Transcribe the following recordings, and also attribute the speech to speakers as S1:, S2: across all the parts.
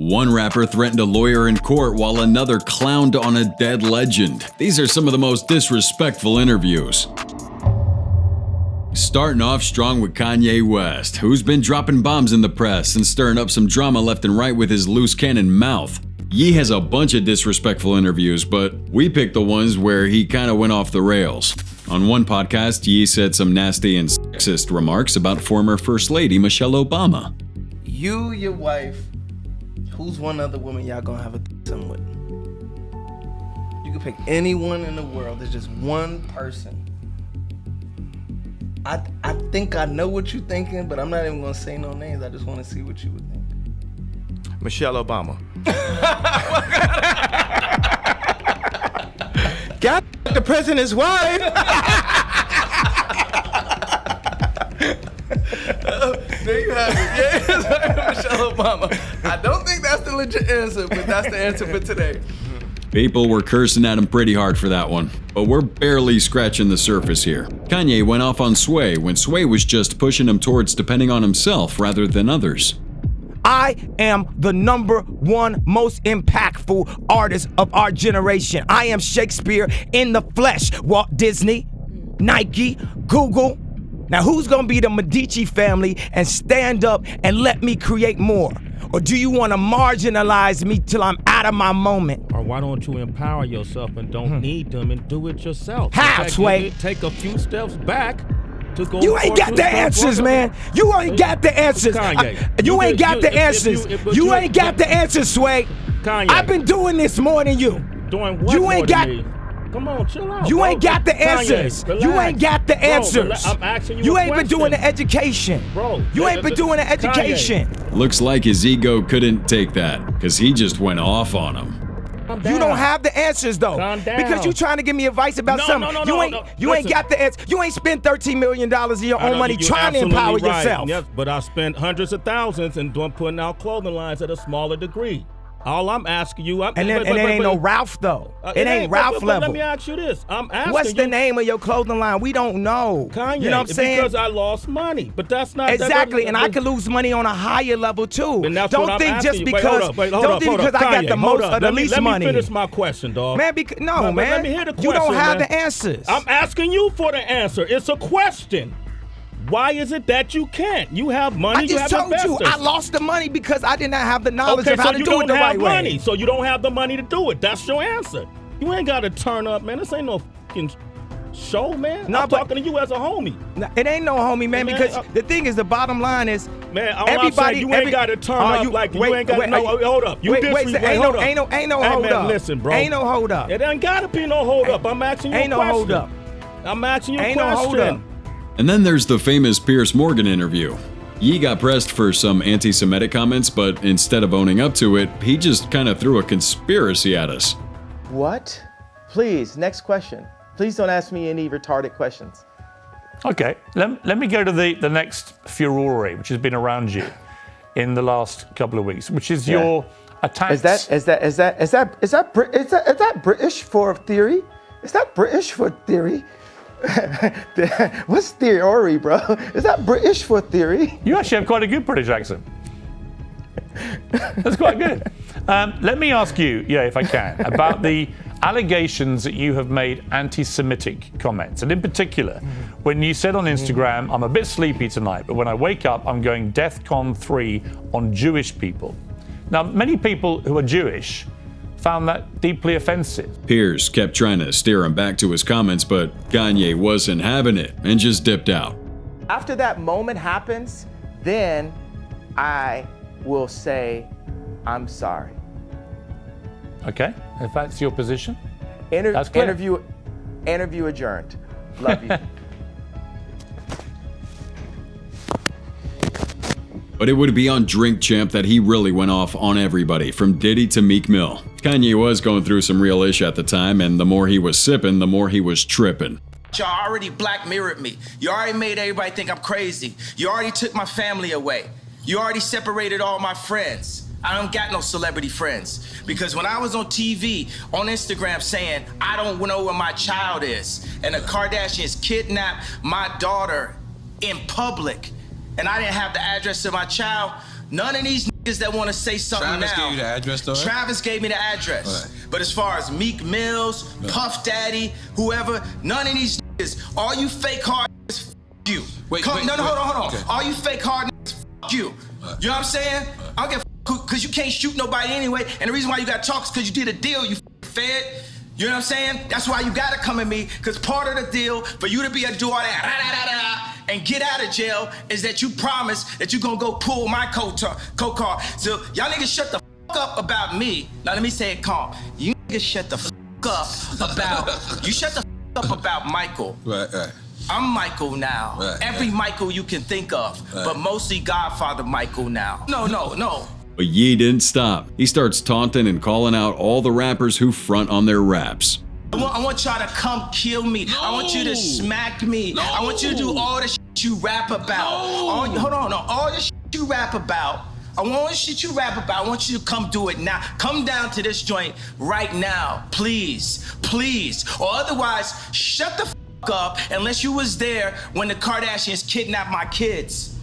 S1: One rapper threatened a lawyer in court while another clowned on a dead legend. These are some of the most disrespectful interviews. Starting off strong with Kanye West, who's been dropping bombs in the press and stirring up some drama left and right with his loose cannon mouth. Ye has a bunch of disrespectful interviews, but we picked the ones where he kinda went off the rails. On one podcast, Ye said some nasty and sexist remarks about former First Lady Michelle Obama.
S2: You, your wife, who's one other woman y'all gonna have a threesome with? You can pick anyone in the world. There's just one person. I think I know what you're thinking, but I'm not even gonna say no names. I just want to see what you would think.
S3: Michelle Obama.
S2: Got the president's wife. There you have it. Yeah, Michelle Obama. I don't think that's the legit answer, but that's the answer for today.
S1: People were cursing at him pretty hard for that one, but we're barely scratching the surface here. Kanye went off on Sway when Sway was just pushing him towards depending on himself rather than others.
S4: I am the #1 most impactful artist of our generation. I am Shakespeare in the flesh. Walt Disney, Nike, Google. Now who's gonna be the Medici family and stand up and let me create more? Or do you want to marginalize me till I'm out of my moment?
S5: Or why don't you empower yourself and don't need them and do it yourself?
S4: How, Sway?
S5: Take a few steps back to go.
S4: You ain't got the answers, man. You ain't got the answers. You ain't got the answers. You ain't got the answers, Sway.
S5: Kanye.
S4: I've been doing this more than you.
S5: Doing what?
S4: You ain't got.
S5: Come on, chill out.
S4: You
S5: bro.
S4: ain't got the answers.
S5: Kanye,
S4: you ain't got the answers.
S5: I'm asking you.
S4: You
S5: a
S4: ain't been doing the education.
S5: Bro.
S4: You ain't been doing the education.
S1: Looks like his ego couldn't take that, because he just went off on him.
S4: You don't have the answers though.
S5: Calm down.
S4: Because you trying to give me advice about something. You ain't got the answer. You ain't spent $13 million of your own money trying to empower yourself.
S5: Yes, but I spent hundreds of thousands and putting out clothing lines at a smaller degree. All I'm asking you,
S4: and it ain't no Ralph though. It ain't Ralph level.
S5: Let me ask you this. I'm asking
S4: What's the name of your clothing line? We don't know.
S5: Kanye,
S4: you know what I'm saying?
S5: Because I lost money, but that's not
S4: exactly. And I could lose money on a higher level too.
S5: Don't
S4: think just because I got the most or the least money.
S5: Let me finish my question, dog.
S4: Man, man.
S5: Let me hear the question.
S4: You don't have
S5: man.
S4: the answers.
S5: I'm asking you for the answer. It's a question. Why is it that you can't? You have money,
S4: I just told you, I lost the money because I did not have the knowledge of how to do it the right way.
S5: So you don't have the money to do it. That's your answer. You ain't got to turn up, man. This ain't no fucking show, man. I'm talking to you as a homie.
S4: It ain't no homie, man, because the thing is, the bottom line is,
S5: man, I'm saying, you ain't got to turn up you ain't got to, hold up. You disrespect, hold up.
S4: Ain't no hold up.
S5: Listen, bro.
S4: Ain't no hold up.
S5: It ain't got to be no hold up. I'm asking you a question.
S4: Ain't no hold up.
S5: I'm asking you a
S4: question.
S5: Ain't no hold up.
S1: And then there's the famous Piers Morgan interview. Ye got pressed for some anti-Semitic comments, but instead of owning up to it, he just kind of threw a conspiracy at us.
S6: What? Please, next question. Please don't ask me any retarded questions.
S7: Okay, let me go to the next furore, which has been around you in the last couple of weeks, which is your attacks.
S6: Is that British for theory? Is that British for theory? What's theory, bro? Is that British for theory?
S7: You actually have quite a good British accent. That's quite good. Let me ask you, if I can, about the allegations that you have made anti-Semitic comments. And in particular, when you said on Instagram, I'm a bit sleepy tonight, but when I wake up, I'm going DEFCON 3 on Jewish people. Now, many people who are Jewish found that deeply offensive.
S1: Piers kept trying to steer him back to his comments, but Kanye wasn't having it and just dipped out.
S6: After that moment happens, then I will say, I'm sorry.
S7: Okay, if that's your position.
S6: That's clear. Interview adjourned. Love you.
S1: But it would be on Drink Champ that he really went off on everybody, from Diddy to Meek Mill. Kanye was going through some real ish at the time, and the more he was sipping, the more he was tripping.
S8: Y'all already black mirrored me. You already made everybody think I'm crazy. You already took my family away. You already separated all my friends. I don't got no celebrity friends. Because when I was on TV, on Instagram saying, I don't know where my child is, and the Kardashians kidnapped my daughter in public, and I didn't have the address of my child, none of these niggas that want to say something
S9: Travis
S8: now.
S9: gave you the address, though, right?
S8: Travis gave me the address.
S9: Right.
S8: But as far as Meek Mills, Puff Daddy, whoever, none of these niggas, all you fake hard niggas, f*** you. Hold on.
S9: Okay.
S8: All you fake hard niggas, f*** you.
S9: Right.
S8: You know what I'm saying? I don't give a f***, because you can't shoot nobody anyway, and the reason why you got to talk is because you did a deal, you fed. You know what I'm saying? That's why you got to come at me, because part of the deal for you to be able to do all that, and get out of jail is that you promise that you're going to go pull my co-car. So y'all niggas shut the f*** up about me. Now let me say it calm. You niggas shut the f*** up about, you shut the f*** up about Michael.
S9: Right.
S8: I'm Michael now.
S9: Right,
S8: Every Michael you can think of, but mostly Godfather Michael now. No.
S1: But Ye didn't stop. He starts taunting and calling out all the rappers who front on their raps.
S8: I want y'all to come kill me. I want you to smack me. I want you to do all the shit you rap about. All the shit you rap about. I want the shit you rap about. I want you to come do it now. Come down to this joint right now, please. Or otherwise, shut the f*** up unless you was there when the Kardashians kidnapped my kids.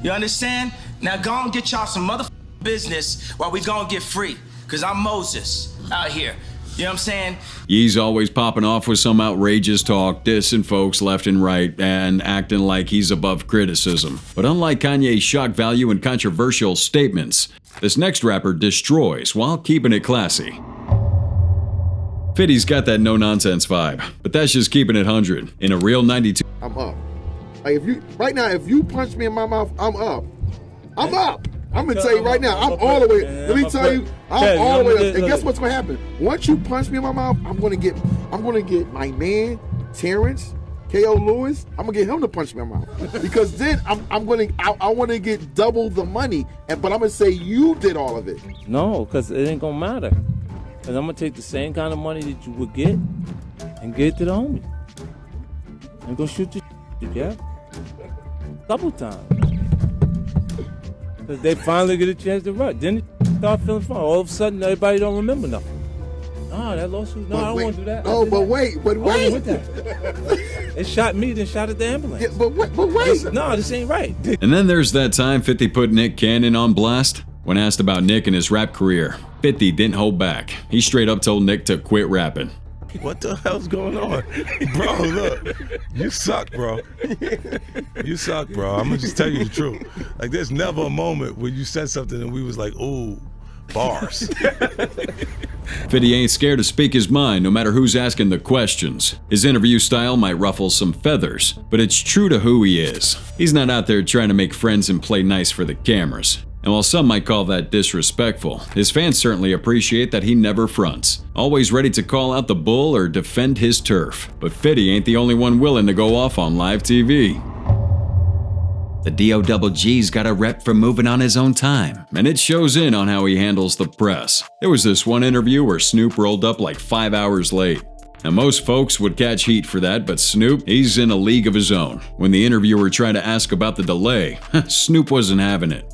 S8: You understand? Now go and get y'all some motherfucking business while we go and get free. Cause I'm Moses out here. You know what I'm saying?
S1: Ye's always popping off with some outrageous talk, dissing folks left and right, and acting like he's above criticism. But unlike Kanye's shock value and controversial statements, this next rapper destroys while keeping it classy. 50's got that no-nonsense vibe, but that's just keeping it 100. In a real 92.
S10: I'm up. Like if you punch me in my mouth, I'm up. I'm up. I'm gonna tell you right now, I'm all the way. Let me tell you, I'm all the way up. And guess what's gonna happen? Once you punch me in my mouth, I'm gonna get my man, Terrence, K.O. Lewis. I'm gonna get him to punch me in my mouth. Because then I want to get double the money. But I'm gonna say you did all of it.
S11: No, because it ain't gonna matter. Because I'm gonna take the same kind of money that you would get and get it to the homie. And go shoot your yeah? Couple times. Because they finally get a chance to run. Then it start feeling fun. All of a sudden, everybody don't remember nothing. That lawsuit. No, I don't want to do that.
S10: No, but wait.
S11: With that. They shot me, then shot at the ambulance.
S10: Yeah, but wait.
S11: No, this ain't right.
S1: And then there's that time 50 put Nick Cannon on blast. When asked about Nick and his rap career, 50 didn't hold back. He straight up told Nick to quit rapping.
S3: What the hell's going on? Bro, look, you suck, bro. You suck, bro. I'm gonna just tell you the truth. Like, there's never a moment where you said something and we was like, ooh, bars.
S1: 50 ain't scared to speak his mind no matter who's asking the questions. His interview style might ruffle some feathers, but it's true to who he is. He's not out there trying to make friends and play nice for the cameras. And while some might call that disrespectful, his fans certainly appreciate that he never fronts, always ready to call out the bull or defend his turf. But 50 ain't the only one willing to go off on live TV. The D.O.G.'s got a rep for moving on his own time, and it shows in on how he handles the press. There was this one interview where Snoop rolled up like 5 hours late. Now most folks would catch heat for that, but Snoop, he's in a league of his own. When the interviewer tried to ask about the delay, Snoop wasn't having it.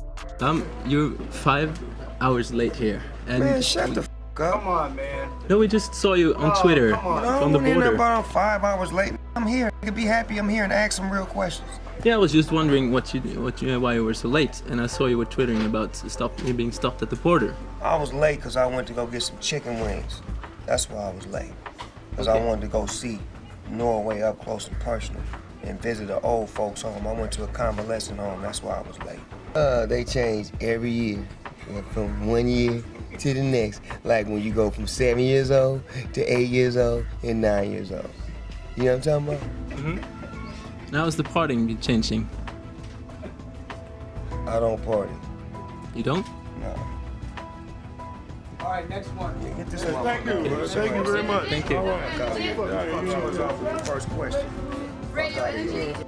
S12: You're 5 hours late here. And
S13: man, shut the f*** up. Come on, man.
S12: No, we just saw you on Twitter from the border.
S13: I'm 5 hours late. I'm here. You can be happy I'm here and ask some real questions.
S12: Yeah, I was just wondering why you were so late, and I saw you were twittering about you being stopped at the border.
S13: I was late because I went to go get some chicken wings. That's why I was late. Because I wanted to go see Norway up close and personal and visit an old folks home. I went to a convalescent home. That's why I was late. They change every year, from 1 year to the next. Like when you go from 7 years old to 8 years old and 9 years old. You know what I'm talking about?
S12: Mm-hmm. Now is the partying changing?
S13: I don't party.
S12: You don't?
S13: No.
S6: All right, next one.
S13: Yeah, get this one.
S3: Thank you. Thank you very much.
S12: Thank you.
S13: First question.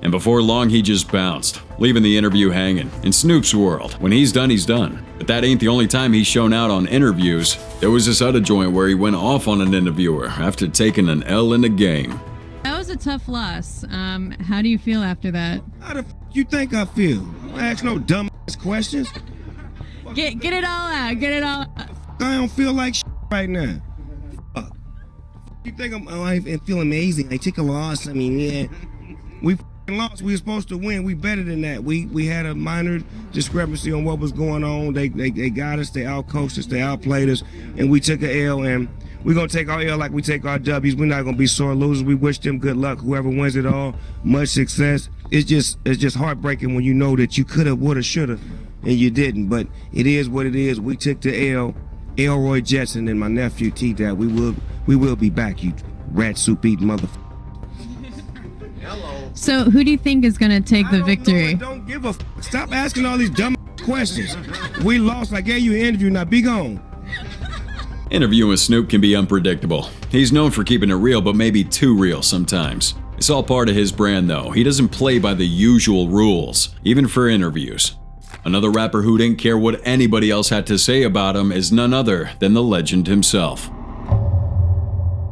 S1: And before long, he just bounced, leaving the interview hanging. In Snoop's world, when he's done, he's done. But that ain't the only time he's shown out on interviews. There was this other joint where he went off on an interviewer after taking an L in the game.
S14: That was a tough loss. How do you feel after that?
S15: How the f*** you think I feel? Don't ask no dumb ass questions.
S14: Get it all out. Get it all out.
S15: I don't feel like right now. Fuck. You think I feel amazing? I take a loss. I mean, yeah. We lost. We were supposed to win. We better than that. We had a minor discrepancy on what was going on. They got us. They outcoached us. They outplayed us, and we took an L. And we're gonna take our L like we take our W's. We're not gonna be sore losers. We wish them good luck. Whoever wins it all, much success. It's just heartbreaking when you know that you coulda, woulda, shoulda, and you didn't. But it is what it is. We took the L. Elroy Jetson and my nephew T-Dad. We will be back. You rat soup eating motherfucker.
S14: So who do you think is going to take the victory?
S15: Don't give a f. Stop asking all these dumb questions. We lost. I gave you an interview. Now be gone.
S1: Interviewing with Snoop can be unpredictable. He's known for keeping it real, but maybe too real sometimes. It's all part of his brand though. He doesn't play by the usual rules, even for interviews. Another rapper who didn't care what anybody else had to say about him is none other than the legend himself.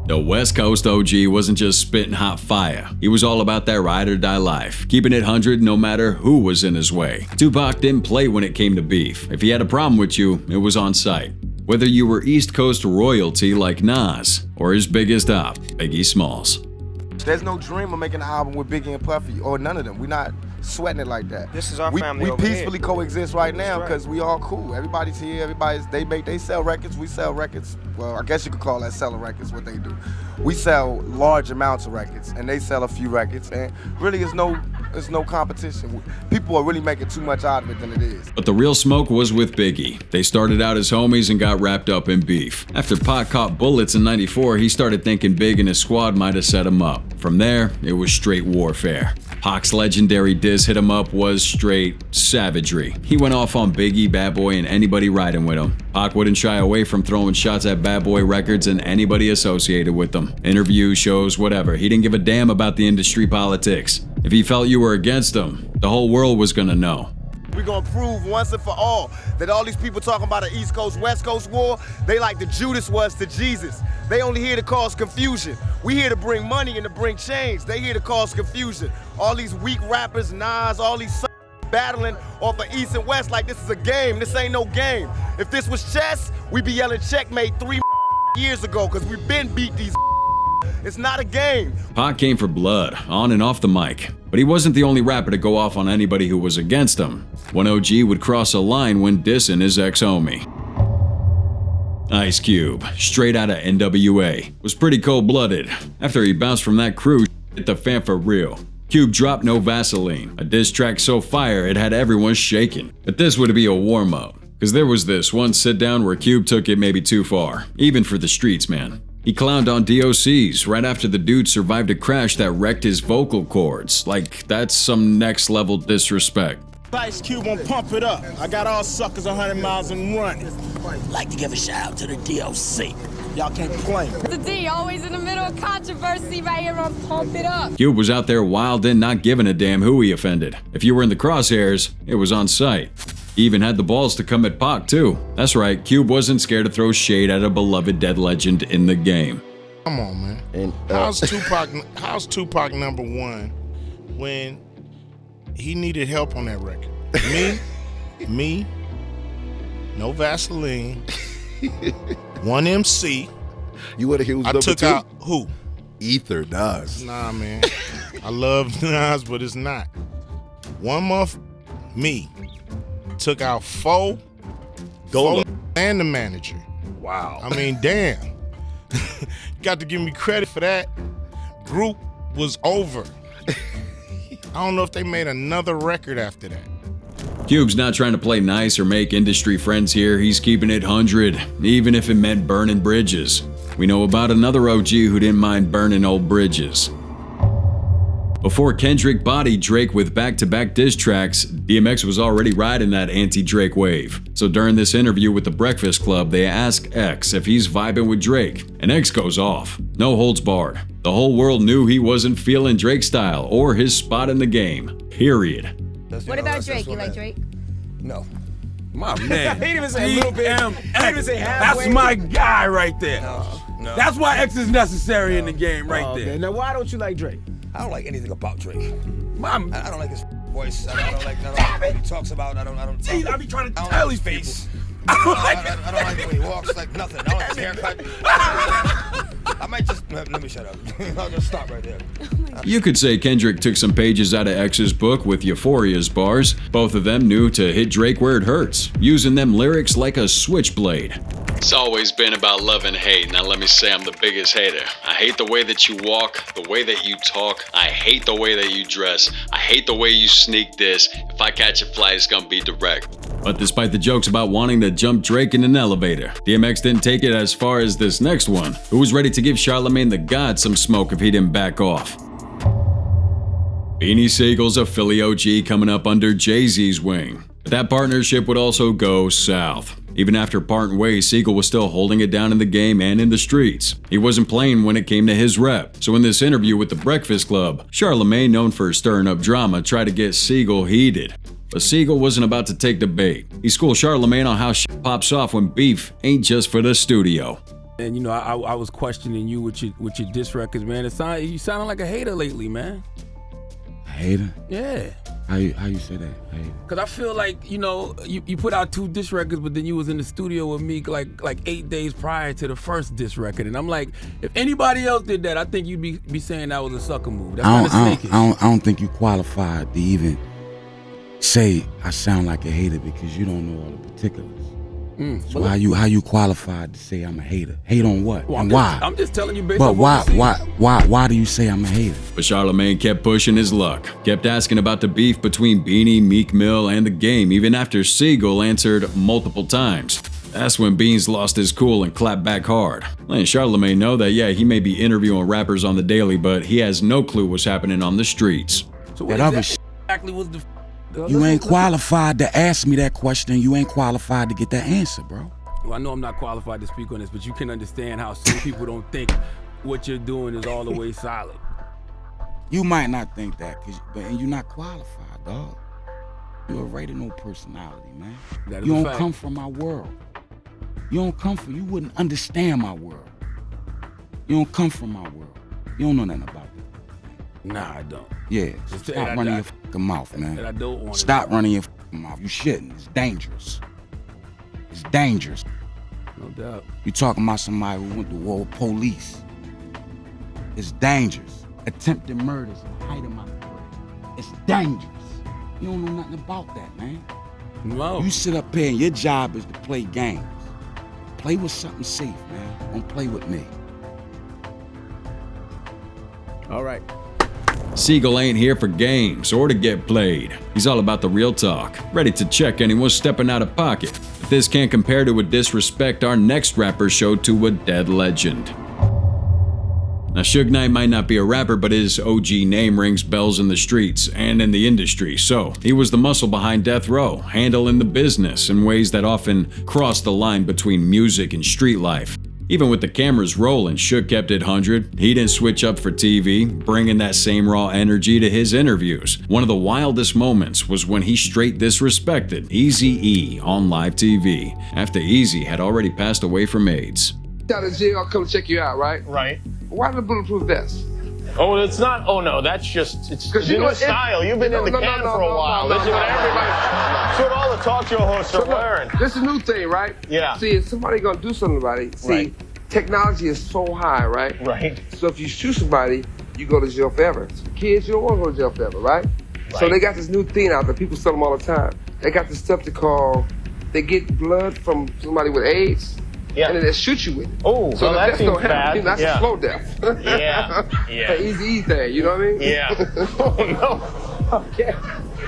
S1: The West Coast OG wasn't just spitting hot fire. He was all about that ride or die life, keeping it 100 no matter who was in his way. Tupac didn't play when it came to beef. If he had a problem with you, it was on sight. Whether you were East Coast royalty like Nas, or his biggest op, Biggie Smalls.
S9: There's no dream of making an album with Biggie and Puffy, or none of them. We're not sweating it like that.
S6: This is our
S9: we,
S6: family
S9: we
S6: over
S9: peacefully
S6: here.
S9: coexist right now because we all cool. Everybody's here. They sell records. We sell records. Well, I guess you could call that selling records. What they do, we sell large amounts of records, and they sell a few records. And really, it's no competition. People are really making too much out of it than it is.
S1: But the real smoke was with Biggie. They started out as homies and got wrapped up in beef. After Pac caught bullets in '94, he started thinking Big and his squad might have set him up. From there, it was straight warfare. Pac's legendary diss hit him up was straight savagery. He went off on Biggie, Bad Boy, and anybody riding with him. Pac wouldn't shy away from throwing shots at Bad Boy Records and anybody associated with them. Interviews, shows, whatever. He didn't give a damn about the industry politics. If he felt you were against him, the whole world was gonna know.
S9: We're gonna prove once and for all that all these people talking about an East Coast, West Coast war, they like the Judas was to Jesus. They only here to cause confusion. We here to bring money and to bring change. They here to cause confusion. All these weak rappers, Nas, all these battling off of East and West like this is a game. This ain't no game. If this was chess, we'd be yelling checkmate 3 years ago because we've been beat these. It's not a game.
S1: Pac came for blood, on and off the mic. But he wasn't the only rapper to go off on anybody who was against him. One OG would cross a line when dissing his ex-homie. Ice Cube, straight out of N.W.A, was pretty cold-blooded. After he bounced from that crew, hit the fan for real. Cube dropped No Vaseline, a diss track so fire it had everyone shaking. But this would be a warm-up, because there was this one sit-down where Cube took it maybe too far, even for the streets, man. He clowned on DOCs right after the dude survived a crash that wrecked his vocal cords. Like, that's some next-level disrespect.
S16: Ice Cube won't pump it up. I got all suckers 100 miles and running.
S17: Like to give a shout out to the DOC.
S16: Y'all can't play.
S18: The D, always in the middle of controversy right here on Pump It Up.
S1: Cube was out there wild and not giving a damn who he offended. If you were in the crosshairs, it was on sight. He even had the balls to come at Pac too. That's right, Cube wasn't scared to throw shade at a beloved dead legend in the game.
S16: Come on, man. And, how's Tupac #1 when he needed help on that record? Me, No Vaseline, one MC.
S10: You would have he was
S16: I
S10: number
S16: took
S10: 2?
S16: out who?
S10: Ether Nas.
S16: Nah, man. I love Nas, but it's not. 1 month, me. Took out 4 and the manager.
S10: Wow.
S16: I mean, damn. Got to give me credit for that. Group was over. I don't know if they made another record after that.
S1: Cube's not trying to play nice or make industry friends here. He's keeping it 100, even if it meant burning bridges. We know about another OG who didn't mind burning old bridges. Before Kendrick bodied Drake with back-to-back diss tracks, DMX was already riding that anti-Drake wave. So during this interview with The Breakfast Club, they ask X if he's vibing with Drake, and X goes off. No holds barred. The whole world knew he wasn't feeling Drake's style or his spot in the game. Period.
S18: What about Drake? You like Drake?
S19: No. My man.
S6: He didn't even say a little bit. He didn't even say halfway.
S19: That's my guy right there.
S6: No.
S19: That's why X is necessary in the game right there.
S6: Man. Now, why don't you like Drake?
S19: I don't like anything about Drake. I
S17: don't like his voice. I don't like what he talks about. I
S19: be trying to tell these people.
S17: I don't like the way he walks, like nothing. I don't like his haircut. I'm might just let me shut up. I'll just stop right there.
S1: You could say Kendrick took some pages out of X's book with Euphoria's bars. Both of them knew to hit Drake where it hurts, using them lyrics like a switchblade. It's always been about love and hate. Now let me say I'm the biggest hater. I hate the way that you walk, the way that you talk. I hate the way that you dress. I hate the way you sneak this. If I catch a flight, it's gonna be direct. But despite the jokes about wanting to jump Drake in an elevator, DMX didn't take it as far as this next one, who was ready to give Charlamagne the God some smoke if he didn't back off. Beanie Sigel's a Philly OG coming up under Jay-Z's wing. But that partnership would also go south. Even after parting ways, Sigel was still holding it down in the game and in the streets. He wasn't playing when it came to his rep. So in this interview with The Breakfast Club, Charlamagne, known for stirring up drama, tried to get Sigel heated. But Sigel wasn't about to take the bait. He schooled Charlamagne on how shit pops off when beef ain't just for the studio.
S20: And you know, I was questioning you with your diss records, man. You sounding like a hater lately, man.
S15: A hater?
S20: Yeah.
S15: How you say that? Hater?
S20: Cause I feel like, you know, you put out 2 diss records, but then you was in the studio with me like 8 days prior to the first diss record, and I'm like, if anybody else did that, I think you'd be saying that was a sucker move. That's kind of snakish.
S15: I don't think you qualified to even say I sound like a hater because you don't know all the particulars. So how you qualified to say I'm a hater? Hate on what?
S20: Well,
S15: and why?
S20: I'm just telling you based
S15: But
S20: on what
S15: why do you say I'm a hater?
S1: But Charlamagne kept pushing his luck, kept asking about the beef between Beanie, Meek Mill, and the game, even after Sigel answered multiple times. That's when Beans lost his cool and clapped back hard, letting Charlamagne know that yeah, he may be interviewing rappers on the daily, but he has no clue what's happening on the streets.
S20: So what exactly was the...
S15: You ain't qualified to ask me that question. You ain't qualified to get that answer, bro.
S20: Well, I know I'm not qualified to speak on this, but you can understand how some people don't think what you're doing is all the way solid.
S15: You might not think that, but you're not qualified, dog. You're a radio personality, man. You don't come from my world. You wouldn't understand my world. You don't come from my world. You don't know nothing about it.
S20: Nah, I don't.
S15: Yeah, stop running your fucking mouth, man.
S20: And I don't want
S15: Stop running your fucking mouth. You shouldn't. It's dangerous. It's dangerous.
S20: No doubt.
S15: You talking about somebody who went to war with police. It's dangerous. Attempted murders in the height of my career. It's dangerous. You don't know nothing about that, man.
S20: No.
S15: You sit up here and your job is to play games. Play with something safe, man. Don't play with me.
S20: All right.
S1: Sigel ain't here for games or to get played. He's all about the real talk, ready to check anyone stepping out of pocket. If this can't compare to a disrespect our next rapper showed to a dead legend. Now, Suge Knight might not be a rapper, but his OG name rings bells in the streets and in the industry. So, he was the muscle behind Death Row, handling the business in ways that often cross the line between music and street life. Even with the cameras rolling, Suge kept it 100. He didn't switch up for TV, bringing that same raw energy to his interviews. One of the wildest moments was when he straight disrespected Eazy-E on live TV, after Eazy had already passed away from AIDS.
S21: Out of jail, I'll come check you out, right?
S22: Right.
S21: Why the bulletproof vest?
S22: Oh, it's not. Oh no, that's just it's the new style. You've been in the can for a while. This is what everybody. That's what all the talk show hosts are wearing.
S21: This is a new thing, right?
S22: Yeah.
S21: See, if somebody gonna do something about it, technology is so high, right?
S22: Right.
S21: So if you shoot somebody, you go to jail forever. Kids, you don't want to go to jail forever, right? So they got this new thing out that people sell them all the time. They got this stuff they get blood from somebody with AIDS.
S22: Yeah.
S21: And then they shoot you with it.
S22: Oh,
S21: so
S22: that seems bad.
S21: That's a slow death.
S22: Yeah.
S21: An easy thing, you know what I mean?
S22: Yeah. Oh no. Okay.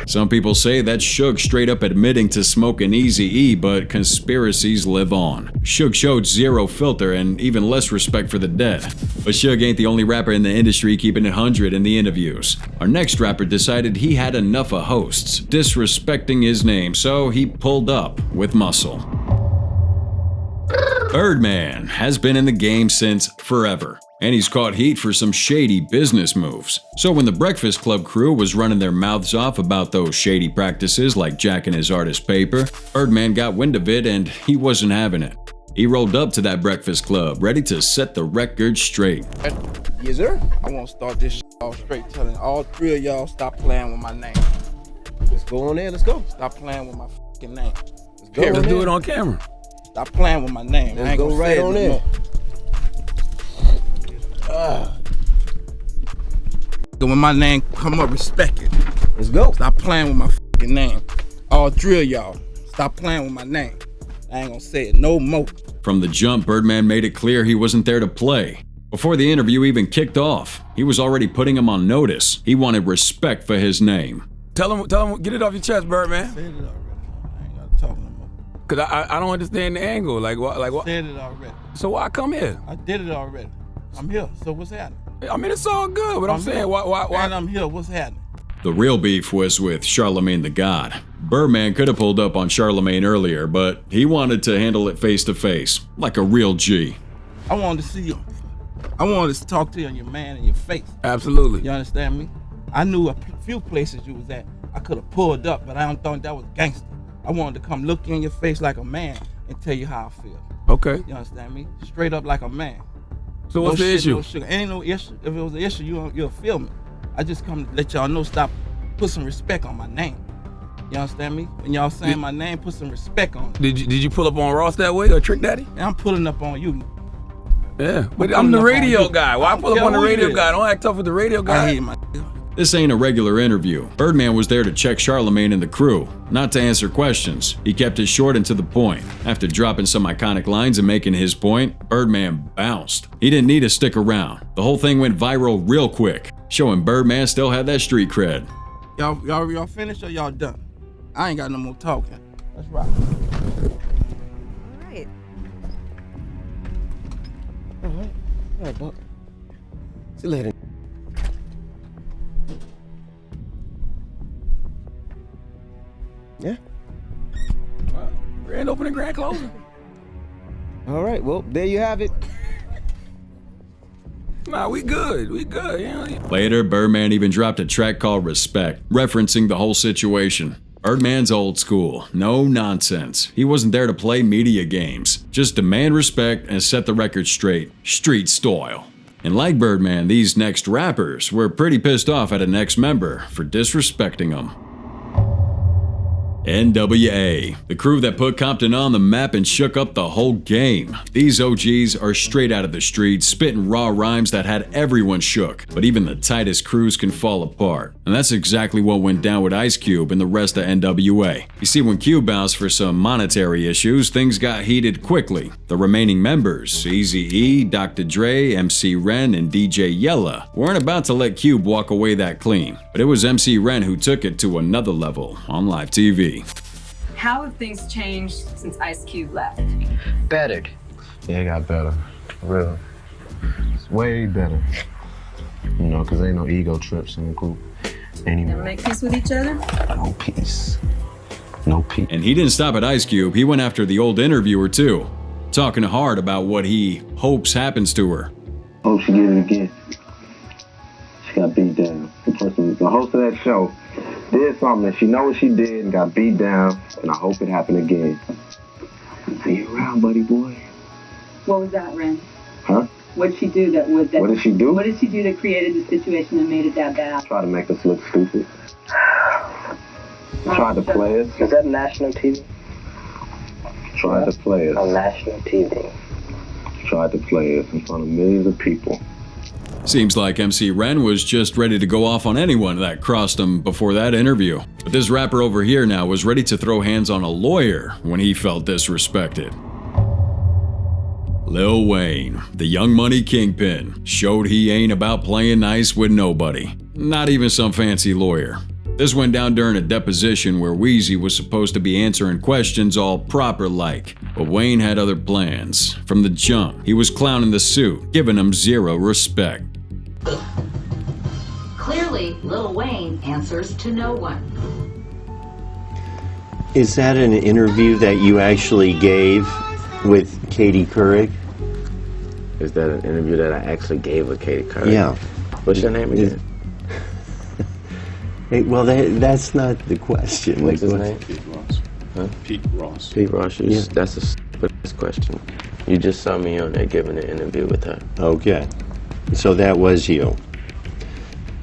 S1: Some people say that's Suge straight up admitting to smoking Eazy-E, but conspiracies live on. Suge showed zero filter and even less respect for the dead. But Suge ain't the only rapper in the industry keeping it 100 in the interviews. Our next rapper decided he had enough of hosts disrespecting his name, so he pulled up with muscle. Birdman has been in the game since forever, and he's caught heat for some shady business moves. So when the Breakfast Club crew was running their mouths off about those shady practices like jacking his artist paper, Birdman got wind of it and he wasn't having it. He rolled up to that Breakfast Club, ready to set the record straight.
S23: Yes, sir. I want to start this off straight, telling all 3 of y'all stop playing with my name.
S2: Let's go on there, let's go.
S23: Stop playing with my fucking name.
S2: Let's go.
S20: Let's do it on camera.
S23: Stop playing with my name.
S2: Let's go right on in.
S23: When my name come up, respect it. Let's go. Stop playing with my fucking name. All three of y'all, stop playing with my name. I ain't gonna say it no more.
S1: From the jump, Birdman made it clear he wasn't there to play. Before the interview even kicked off, he was already putting him on notice. He wanted respect for his name.
S20: Tell him, get it off your chest, Birdman.
S23: Said it already. I ain't gotta talk no more.
S20: Cause I don't understand the angle. Like what?
S23: Said it already.
S20: So why come here?
S23: I did it already. I'm here. So what's happening?
S20: I mean, it's all good, but I'm saying, why?
S23: And I'm here. What's happening?
S1: The real beef was with Charlemagne the God. Birdman could have pulled up on Charlemagne earlier, but he wanted to handle it face to face, like a real G.
S23: I wanted to see you. I wanted to talk to you and your man in your face.
S20: Absolutely.
S23: You understand me? I knew a few places you was at. I could have pulled up, but I don't think that was gangster. I wanted to come look you in your face like a man and tell you how I feel.
S20: Okay.
S23: You understand me? Straight up like a man.
S20: So what's the issue?
S23: No sugar. Ain't no issue. If it was an issue, you'll feel me. I just come to let y'all know, stop, put some respect on my name. You understand me? When y'all saying my name, put some respect on it.
S20: Did you pull up on Ross that way or Trick Daddy?
S23: And I'm pulling up on you.
S20: Yeah, but I'm the radio guy. Why pull up on the radio guy? Don't act tough with the radio guy.
S23: I hate my.
S1: This ain't a regular interview. Birdman was there to check Charlemagne and the crew, not to answer questions. He kept it short and to the point. After dropping some iconic lines and making his point, Birdman bounced. He didn't need to stick around. The whole thing went viral real quick, showing Birdman still had that street cred.
S23: Y'all finished or y'all done? I ain't got no more talking. Let's rock.
S4: All right.
S5: All right, Buck. See you later. Yeah.
S20: Grand opening, grand closing.
S5: All right, well, there you have it.
S20: Nah, we good. We good. Yeah.
S1: Later, Birdman even dropped a track called Respect, referencing the whole situation. Birdman's old school, no nonsense. He wasn't there to play media games. Just demand respect and set the record straight. Street style. And like Birdman, these next rappers were pretty pissed off at an ex-member for disrespecting them. N.W.A, the crew that put Compton on the map and shook up the whole game. These OGs are straight out of the streets, spitting raw rhymes that had everyone shook, but even the tightest crews can fall apart. And that's exactly what went down with Ice Cube and the rest of N.W.A. You see, when Cube bounced for some monetary issues, things got heated quickly. The remaining members, Eazy-E, Dr. Dre, MC Ren, and DJ Yella, weren't about to let Cube walk away that clean. But it was MC Ren who took it to another level on live TV.
S4: How have things changed since Ice Cube left?
S5: Bettered.
S7: Yeah, it got better. For real. It's way better. You know, because ain't no ego trips in the group anymore.
S4: Never make peace with each other?
S7: No peace. No peace.
S1: And he didn't stop at Ice Cube, he went after the old interviewer too, talking hard about what he hopes happens to her.
S7: Hope she get it again. She got beat down. The host of that show did something that she know what she did and got beat down, and I hope it happened again. See you around, buddy boy.
S4: What was that, Ren?
S7: Huh?
S4: What did she do that was that?
S7: What did she do?
S4: What did she do that created the situation that made it that bad?
S7: Try to make us look stupid. Tried to play us.
S5: Is that national TV?
S7: Tried to play us.
S5: On national TV.
S7: Tried to play us in front of millions of people.
S1: Seems like MC Ren was just ready to go off on anyone that crossed him before that interview. But this rapper over here now was ready to throw hands on a lawyer when he felt disrespected. Lil Wayne, the Young Money kingpin, showed he ain't about playing nice with nobody. Not even some fancy lawyer. This went down during a deposition where Weezy was supposed to be answering questions all proper-like. But Wayne had other plans. From the jump, he was clowning the suit, giving him zero respect.
S24: Clearly, Lil Wayne answers to no one.
S25: Is that an interview that you actually gave with Katie Couric?
S7: Is that an interview that I actually gave with Katie Couric?
S25: Yeah.
S7: What's your name again?
S25: Hey, well, that's not the question.
S7: What's his name?
S22: Pete Ross.
S7: Huh?
S22: Pete Ross.
S7: Pete Ross.
S25: Yeah.
S7: That's a stupid question. You just saw me on there giving an interview with her.
S25: Okay. So that was you.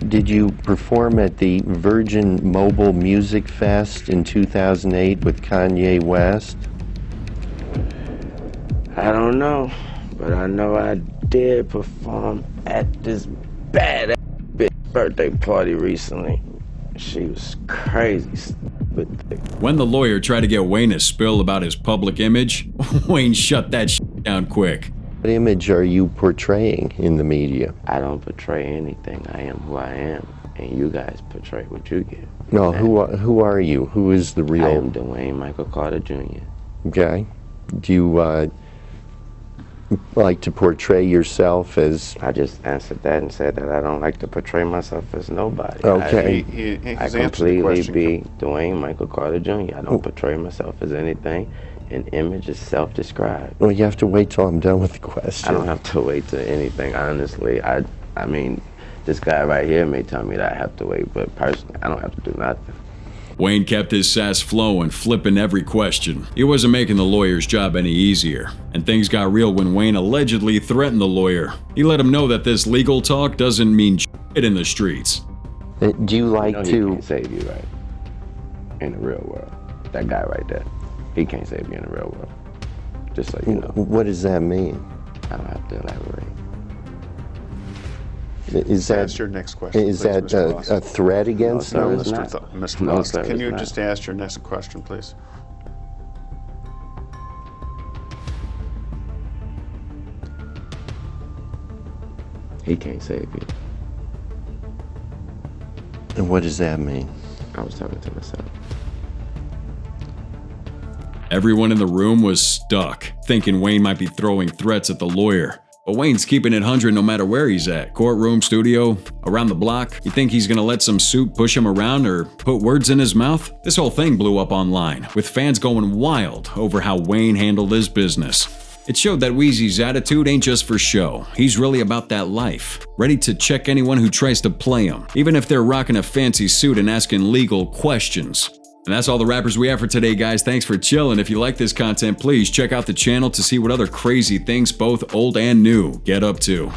S25: Did you perform at the Virgin Mobile Music Fest in 2008 with Kanye West?
S7: I don't know, but I know I
S3: did perform at this bad bitch birthday party recently. She was crazy stupid.
S1: When the lawyer tried to get Wayne to spill about his public image, Wayne shut that shit down quick.
S25: What image are you portraying in the media?
S3: I don't portray anything. I am who I am, and you guys portray what you get.
S25: No, who are you? Who is the real?
S3: I am Dwayne Michael Carter Jr.
S25: Okay. Do you like to portray yourself as?
S3: I just answered that and said that I don't like to portray myself as nobody.
S25: Okay.
S3: I completely be Dwayne Michael Carter Jr. I don't portray myself as anything. An image is self-described.
S25: Well, you have to wait till I'm done with the question.
S3: I don't have to wait to anything, honestly. I mean, this guy right here may tell me that I have to wait, but personally, I don't have to do nothing.
S1: Wayne kept his sass flowing, flipping every question. He wasn't making the lawyer's job any easier. And things got real when Wayne allegedly threatened the lawyer. He let him know that this legal talk doesn't mean shit in the streets.
S25: Do you like
S3: He can't save you, right? In the real world. That guy right there. He can't save you in the real world. Just so you know.
S25: What does that mean?
S3: I don't have to elaborate.
S25: Is that
S8: ask your next question?
S25: Is
S8: please,
S25: that a threat against
S3: No,
S25: him?
S3: it's not.
S8: Mr.
S3: No,
S8: Moss,
S3: sir,
S8: can
S3: it's
S8: you
S3: not.
S8: just ask your next question, please?
S3: He can't save you.
S25: And what does that mean?
S3: I was talking to myself.
S1: Everyone in the room was stuck, thinking Wayne might be throwing threats at the lawyer. But Wayne's keeping it 100 no matter where he's at. Courtroom, studio, around the block. You think he's gonna let some suit push him around or put words in his mouth? This whole thing blew up online, with fans going wild over how Wayne handled his business. It showed that Wheezy's attitude ain't just for show. He's really about that life, ready to check anyone who tries to play him, even if they're rocking a fancy suit and asking legal questions. And that's all the rappers we have for today, guys. Thanks for chilling. If you like this content, please check out the channel to see what other crazy things both old and new get up to.